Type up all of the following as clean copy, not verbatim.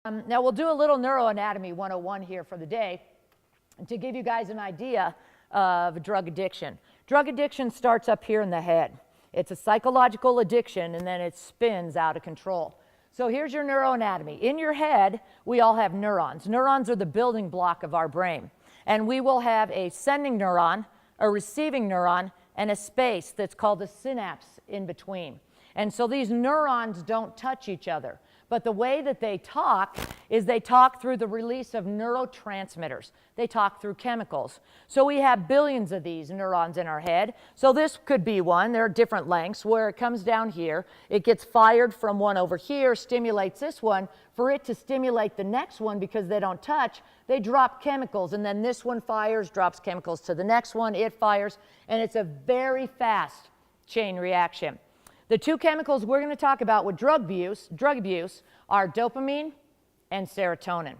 Now we'll do a little neuroanatomy 101 here for the day to give you guys an idea of drug addiction. Drug addiction starts up here in the head. It's a psychological addiction, and then it spins out of control. So here's your neuroanatomy. In your head, we all have neurons. Neurons are the building block of our brain. And we will have a sending neuron, a receiving neuron, and a space that's called a synapse in between. And so these neurons don't touch each other. But the way that they talk is they talk through the release of neurotransmitters. They talk through chemicals. So we have billions of these neurons in our head. So this could be one. There are different lengths where it comes down here. It gets fired from one over here, stimulates this one. For it to stimulate the next one, because they don't touch, they drop chemicals. And then this one fires, drops chemicals to the next one, it fires. And it's a very fast chain reaction. The two chemicals we're going to talk about with drug abuse are dopamine and serotonin.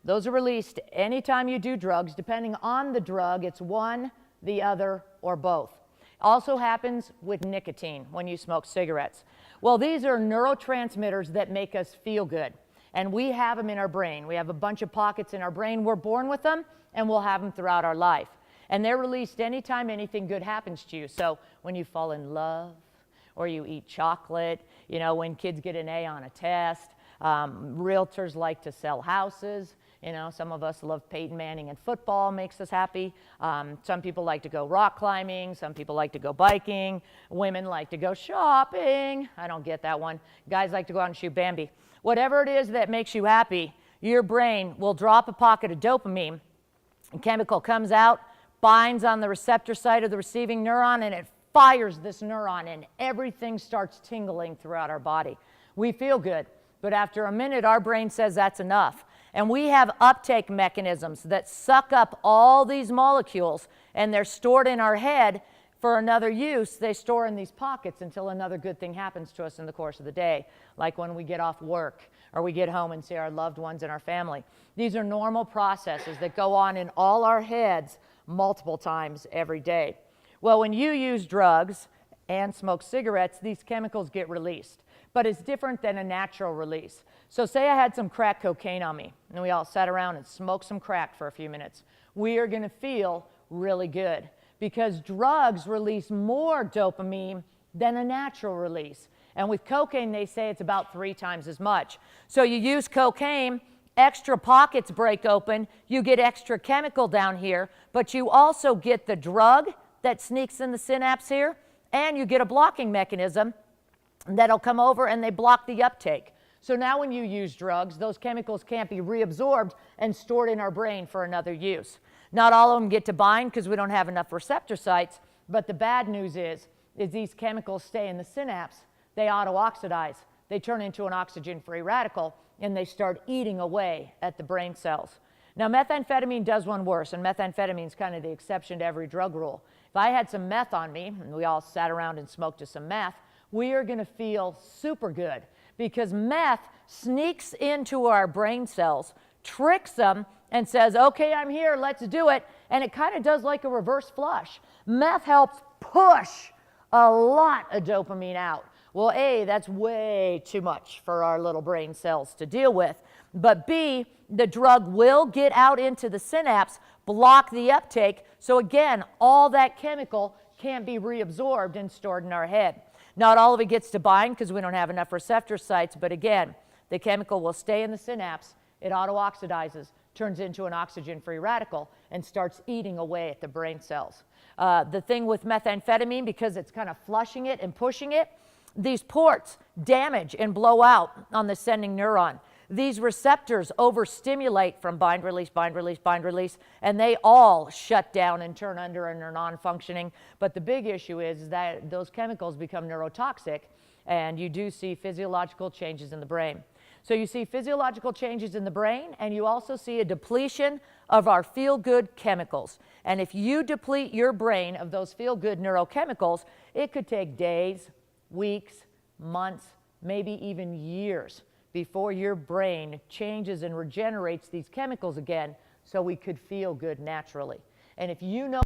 Those are released anytime you do drugs. Depending on the drug, it's one, the other, or both. Also happens with nicotine when you smoke cigarettes. Well, these are neurotransmitters that make us feel good. And we have them in our brain. We have a bunch of pockets in our brain. We're born with them, and we'll have them throughout our life. And they're released anytime anything good happens to you. So when you fall in love, or you eat chocolate, you know, when kids get an A on a test. Realtors like to sell houses. You know, some of us love Peyton Manning and football, makes us happy. Some people like to go rock climbing. Some people like to go biking. Women like to go shopping. I don't get that one. Guys like to go out and shoot Bambi. Whatever it is that makes you happy, your brain will drop a pocket of dopamine. A chemical comes out, binds on the receptor site of the receiving neuron, and it fires this neuron, and everything starts tingling throughout our body. We feel good, but after a minute, our brain says that's enough. And we have uptake mechanisms that suck up all these molecules, and they're stored in our head for another use. They store in these pockets until another good thing happens to us in the course of the day, like when we get off work or we get home and see our loved ones and our family. These are normal processes that go on in all our heads multiple times every day. Well, when you use drugs and smoke cigarettes, these chemicals get released. But it's different than a natural release. So say I had some crack cocaine on me, and we all sat around and smoked some crack for a few minutes. We are going to feel really good because drugs release more dopamine than a natural release. And with cocaine, they say it's about 3 times as much. So you use cocaine, extra pockets break open, you get extra chemical down here, but you also get the drug that sneaks in the synapse here, and you get a blocking mechanism that'll come over and they block the uptake. So now when you use drugs, those chemicals can't be reabsorbed and stored in our brain for another use. Not all of them get to bind because we don't have enough receptor sites, but the bad news is these chemicals stay in the synapse, they auto-oxidize, they turn into an oxygen-free radical, and they start eating away at the brain cells. Now, methamphetamine does one worse, and methamphetamine is kind of the exception to every drug rule. If I had some meth on me, and we all sat around and smoked some meth, we are going to feel super good because meth sneaks into our brain cells, tricks them, and says, okay, I'm here, let's do it. And it kind of does like a reverse flush. Meth helps push a lot of dopamine out. Well, A, that's way too much for our little brain cells to deal with. But B, the drug will get out into the synapse, block the uptake. So again, all that chemical can't be reabsorbed and stored in our head. Not all of it gets to bind because we don't have enough receptor sites. But again, the chemical will stay in the synapse. It auto-oxidizes, turns into an oxygen-free radical, and starts eating away at the brain cells. The thing with methamphetamine, because it's kind of flushing it and pushing it, these ports damage and blow out on the sending neuron. These receptors overstimulate from bind, release, bind, release, bind, release, and they all shut down and turn under and are non-functioning. But the big issue is that those chemicals become neurotoxic, and you do see physiological changes in the brain. So you see physiological changes in the brain, and you also see a depletion of our feel-good chemicals. And if you deplete your brain of those feel-good neurochemicals, it could take days, weeks, months, maybe even years before your brain changes and regenerates these chemicals again so we could feel good naturally. And if you know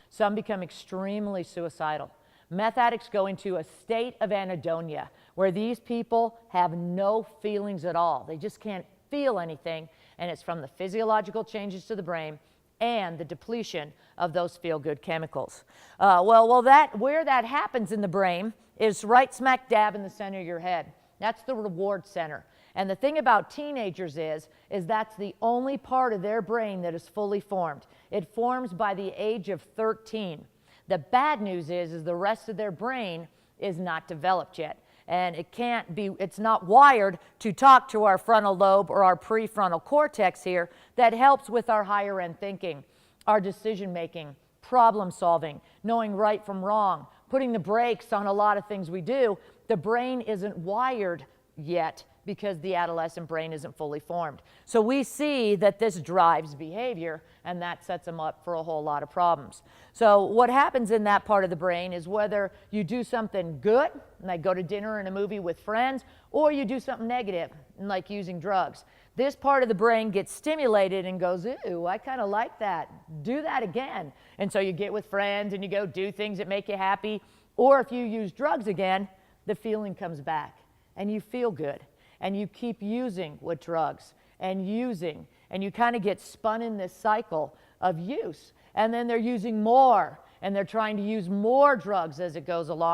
Some become extremely suicidal. Meth addicts go into a state of anhedonia, where these people have no feelings at all. They just can't feel anything, and it's from the physiological changes to the brain and the depletion of those feel-good chemicals. Where that happens in the brain is right smack dab in the center of your head. That's the reward center. And the thing about teenagers is that's the only part of their brain that is fully formed. It forms by the age of 13. The bad news is the rest of their brain is not developed yet. And it's not wired to talk to our frontal lobe or our prefrontal cortex here that helps with our higher end thinking, our decision making, problem solving, knowing right from wrong, putting the brakes on a lot of things we do. The brain isn't wired yet because the adolescent brain isn't fully formed. So we see that this drives behavior, and that sets them up for a whole lot of problems. So what happens in that part of the brain is whether you do something good, like go to dinner and a movie with friends, or you do something negative, like using drugs. This part of the brain gets stimulated and goes, ooh, I kind of like that. Do that again. And so you get with friends and you go do things that make you happy. Or if you use drugs again, the feeling comes back and you feel good. And you keep using with drugs and using, and you kind of get spun in this cycle of use. And then they're using more, and they're trying to use more drugs as it goes along.